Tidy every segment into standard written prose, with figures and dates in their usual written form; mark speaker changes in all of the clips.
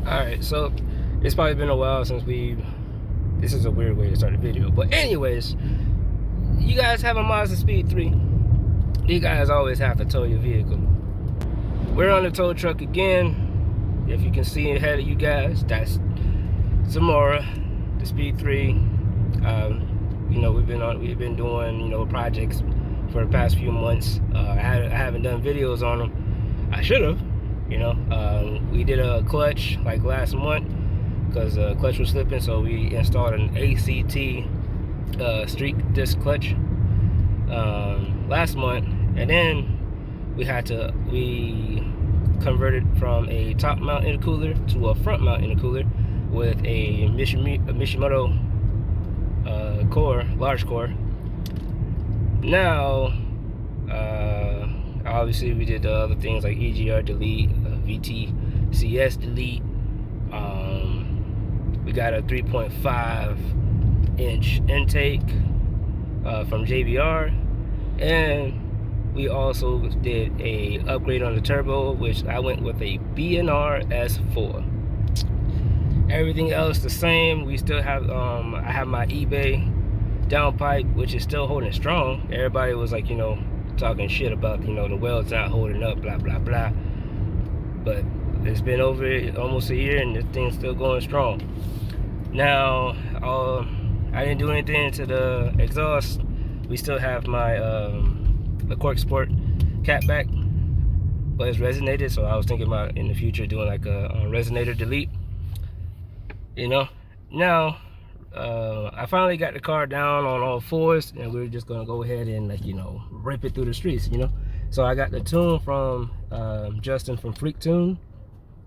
Speaker 1: Alright, so it's probably been a while since this is a weird way to start a video, but anyways, you guys have a Mazdaspeed 3. You guys always have to tow your vehicle. We're on the tow truck again. If you can see ahead of you guys, that's Zamora, the Speed 3. You know, we've been doing projects for the past few months. I haven't done videos on them. I should have. We did a clutch like last month because clutch was slipping, so we installed an ACT streak disc clutch last month, and then we converted from a top mount intercooler to a front mount intercooler with a Mishimoto core, large core. Now obviously we did the other things like Egr Delete, VTCS Delete. We got a 3.5 inch intake from JBR, and we also did a upgrade on the turbo, which I went with a B&R S4. Everything else the same. We still have I have my eBay downpipe, which is still holding strong. Everybody was like, talking shit about, the weld's not holding up, blah blah blah, but it's been over almost a year and this thing's still going strong. Now I didn't do anything to the exhaust. We still have my the Cork Sport catback, but it's resonated, so I was thinking about in the future doing like a resonator delete. Now I finally got the car down on all fours, and we're just gonna go ahead and rip it through the streets. So I got the tune from Justin from Freak Tune,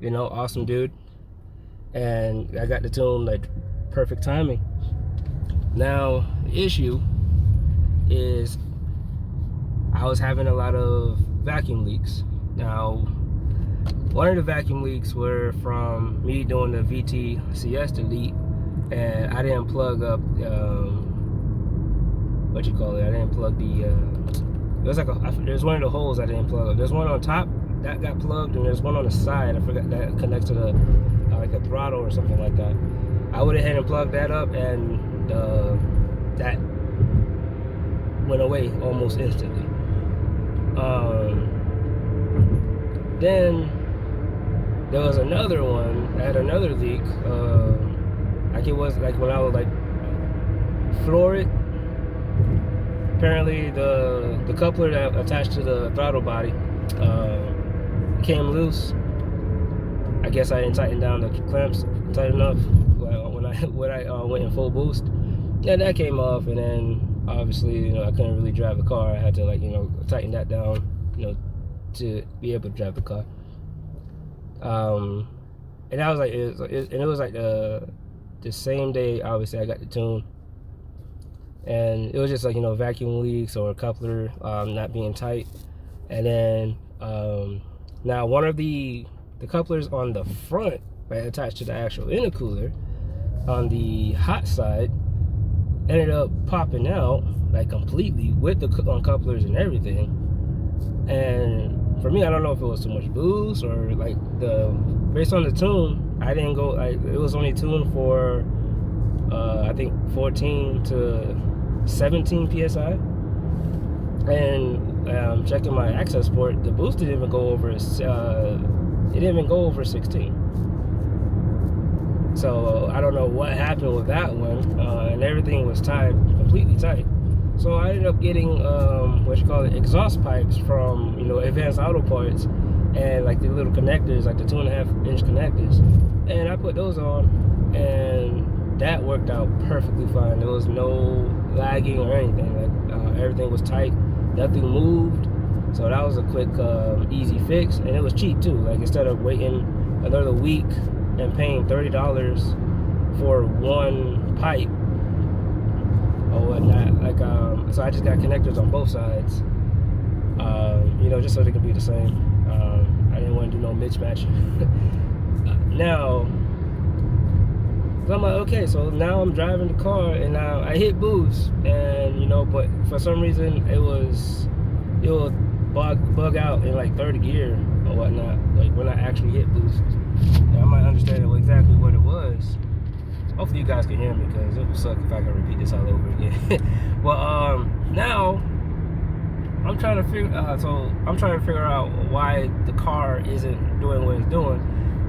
Speaker 1: awesome dude, and I got the tune like perfect timing. Now the issue is I was having a lot of vacuum leaks. Now one of the vacuum leaks were from me doing the VTCS delete, and I didn't plug up I didn't plug the there's one of the holes I didn't plug up. There's one on top that got plugged, and there's one on the side I forgot that connects to the like a throttle or something like that. I went ahead and plugged that up, and that went away almost instantly. Then there was another one. I had another leak. Like it was like when I would floor it. Apparently the coupler that attached to the throttle body came loose. I guess I didn't tighten down the clamps tight enough when I went in full boost. Yeah, that came off, and then obviously I couldn't really drive the car. I had to tighten that down to be able to drive the car. And I was like, it was like the same day obviously I got the tune, and it was just vacuum leaks or a coupler not being tight. And then now one of the couplers on the front, right, attached to the actual intercooler on the hot side, ended up popping out like completely with the couplers and everything. And for me, I don't know if it was too much boost or based on the tune, I didn't go, it was only tuned for I think 14 to 17 psi, and checking my access port, the boost didn't even go over 16. So I don't know what happened with that one, and everything was tied, completely tight. So I ended up getting exhaust pipes from Advanced Auto Parts, and like the little connectors, like the 2.5 inch connectors, and I put those on, and that worked out perfectly fine. There was no lagging or anything. Everything was tight, nothing moved. So that was a quick, easy fix, and it was cheap too. Like instead of waiting another week and paying $30 for one pipe or whatnot, so I just got connectors on both sides, just so they could be the same. I didn't want to do no mismatch. Now, so I'm like, okay, so now I'm driving the car, and now I hit boost, and but for some reason it will bug out in like third gear or whatnot, like when I actually hit boost. And I might understand exactly what it was. Hopefully you guys can hear me, because it would suck if I could repeat this all over again. But now I'm trying to figure out why the car isn't doing what it's doing,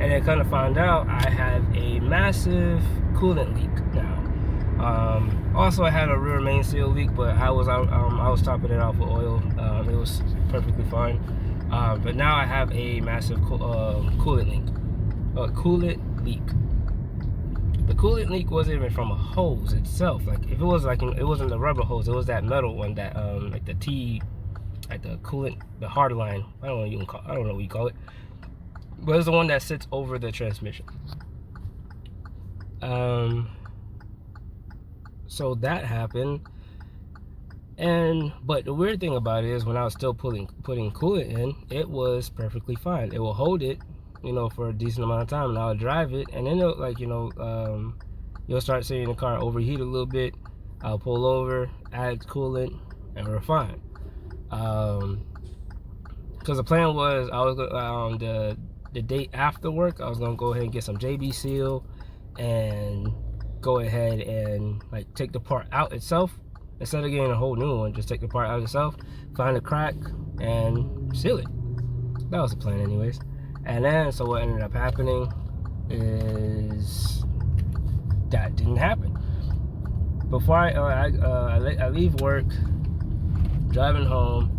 Speaker 1: and then kind of find out I have a massive coolant leak now. Also, I had a rear main seal leak, but I was topping it off with oil. It was perfectly fine. But now I have a massive coolant leak. The coolant leak wasn't even from a hose itself. Like if it was like, it wasn't the rubber hose. It was that metal one that like the T, like the coolant, the hard line. I don't know what you call it. But it's the one that sits over the transmission. So that happened. But the weird thing about it is, when I was still putting coolant in, it was perfectly fine. It will hold it, you know, for a decent amount of time, and I'll drive it, and then it'll, like, you know, you'll start seeing the car overheat a little bit. I'll pull over, add coolant, and we're fine. Because the plan was, I was the day after work, I was gonna go ahead and get some JB Seal and go ahead and like take the part out itself. Instead of getting a whole new one, just take the part out itself, find a crack, and seal it. That was the plan anyways. And then, so what ended up happening is that didn't happen. Before I leave work, driving home,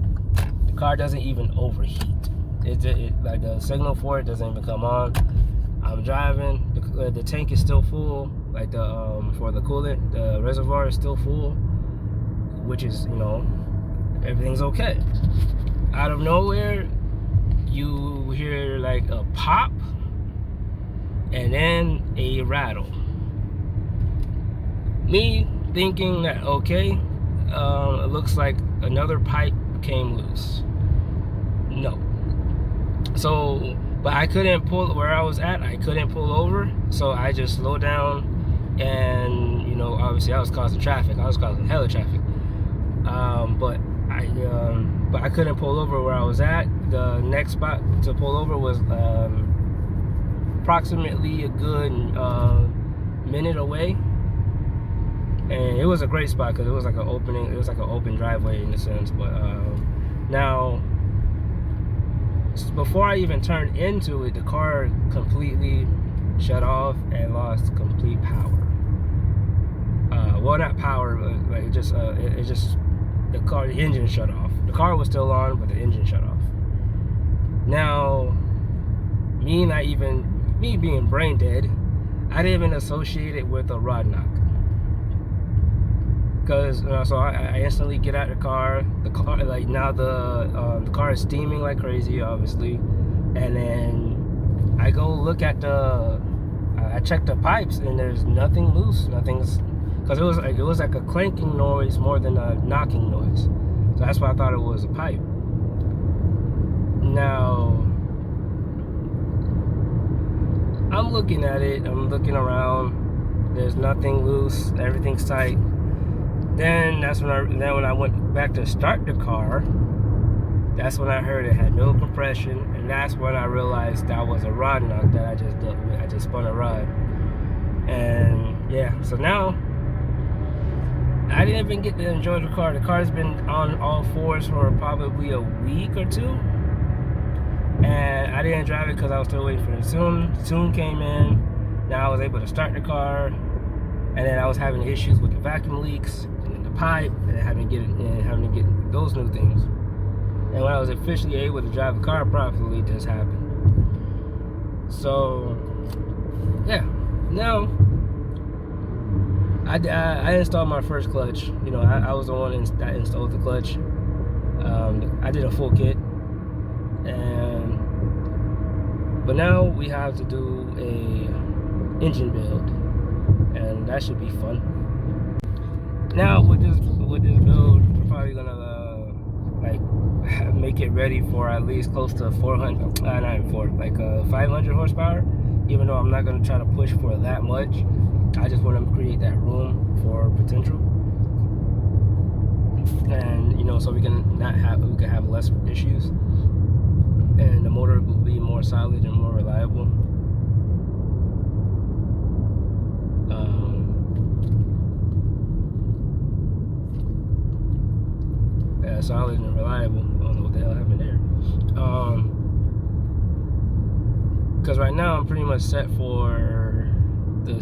Speaker 1: the car doesn't even overheat. Like the signal for it doesn't even come on. I'm driving, the tank is still full, like for the coolant, the reservoir is still full, which is, you know, everything's okay. Out of nowhere, you hear like a pop and then a rattle. Me thinking that, okay, it looks like another pipe came loose. No. So, but I couldn't pull where I was at. I couldn't pull over, so I just slowed down, and you know, obviously I was causing traffic. I was causing hella traffic. But I couldn't pull over where I was at. The next spot to pull over was approximately a good minute away, and it was a great spot because it was like an opening. It was like an open driveway in a sense. But now, before I even turned into it, the car completely shut off and lost complete power. Well, not power, but like it just the engine shut off. The car was still on, but the engine shut off. Now, me being brain dead, I didn't even associate it with a rod knock. Because so I instantly get out of the car. The car, like, now the car is steaming like crazy, obviously. And then I go look at I check the pipes, and there's nothing loose. Nothing's, because it was like a clanking noise more than a knocking noise. So that's why I thought it was a pipe. Now, I'm looking at it. I'm looking around. There's nothing loose. Everything's tight. Then when I went back to start the car, that's when I heard it had no compression, and that's when I realized that was a rod knock that I just spun a rod. And yeah, so now I didn't even get to enjoy the car. The car's been on all fours for probably a week or two, and I didn't drive it because I was still waiting for the Soon came in. Now I was able to start the car, and then I was having issues with the vacuum leaks and the pipe, and having to get those new things. And when I was officially able to drive the car properly, this happened. So yeah, now I installed my first clutch. You know, I was the one that installed the clutch. I did a full kit, but now we have to do a engine build, and that should be fun. Now with this build, we're probably gonna make it ready for at least close to 500 horsepower. Even though I'm not gonna try to push for that much, I just want to create that room for potential, and you know, so we can have less issues. and the motor will be more solid and more reliable. Yeah, solid and reliable. I don't know what the hell happened there. Because right now I'm pretty much set for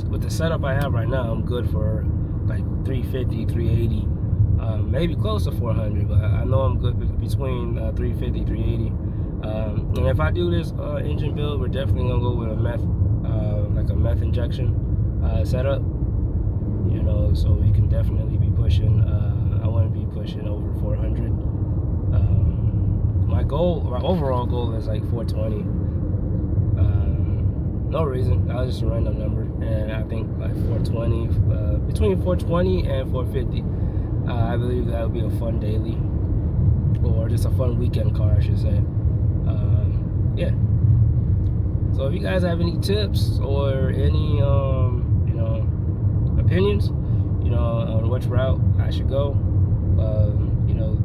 Speaker 1: with the setup I have right now. I'm good for like 350, 380, maybe close to 400. But I know I'm good between 350, 380. And if I do this engine build, we're definitely gonna go with a like a meth injection setup. You know, so we can definitely be pushing. I want to be pushing over 400. My overall goal is like 420. No reason. That was just a random number, and I think like 420, between 420 and 450. I believe that would be a fun daily, or just a fun weekend car, I should say. Yeah. So if you guys have any tips or any, you know, opinions, you know, on which route I should go, you know,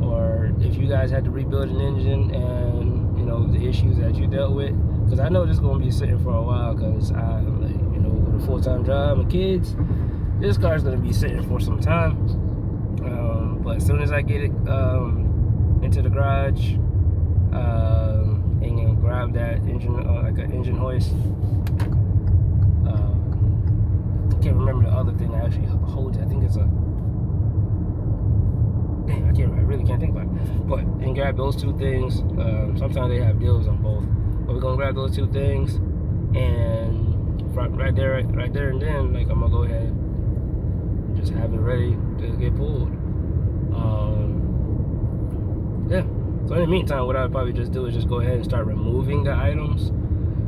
Speaker 1: or if you guys had to rebuild an engine and, you know, the issues that you dealt with, because I know this is going to be sitting for a while, because I'm like, you know, with a full-time job and kids, this car's going to be sitting for some time. But as soon as I get it into the garage and grab that engine, like an engine hoist, I can't remember the other thing that actually holds it. I think it's a, dang, I really can't think about it. But you can grab those two things. Sometimes they have deals on both. But we're gonna grab those two things, and right there and then, like, I'm gonna go ahead and just have it ready to get pulled. Yeah. So in the meantime, what I'd probably just do is just go ahead and start removing the items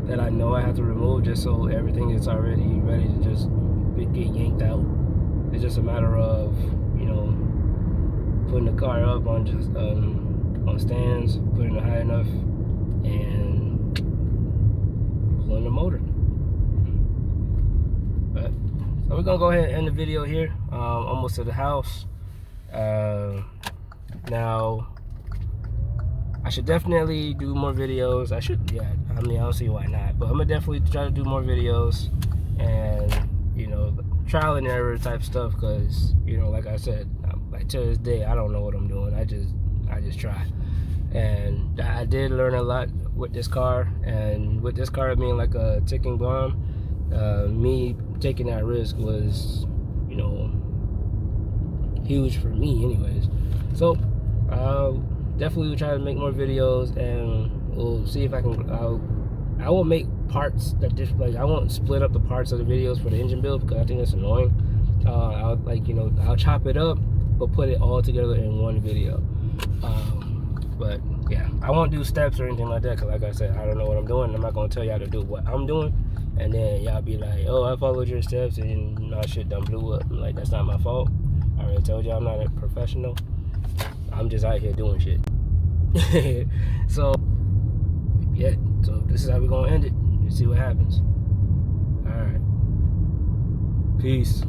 Speaker 1: that I know I have to remove, just so everything is already ready to just get yanked out. It's just a matter of, you know, putting the car up on just on stands, putting it high enough, and pulling the motor. But, so we're gonna go ahead and end the video here. Almost to the house. Now I should definitely do more videos. I mean, I don't see why not, but I'm gonna definitely try to do more videos, and, you know, trial and error type stuff, because, you know, like I said, like, to this day, I don't know what I'm doing. I just try. And I did learn a lot with this car, and with this car being like a ticking bomb, me taking that risk was, you know, huge for me anyways. So definitely will try to make more videos, and we'll see if I can. I will make parts that like, I won't split up the parts of the videos for the engine build, because I think that's annoying. I'll, like, you know, I'll chop it up but put it all together in one video. But yeah, I won't do steps or anything like that, because like I said, I don't know what I'm doing. I'm not gonna tell y'all to do what I'm doing, and then y'all be like, oh, I followed your steps and my shit done blew up. Like, that's not my fault. I already told you I'm not a professional. I'm just out here doing shit. So yeah, so this is how we're gonna end it. You see what happens. All right, peace.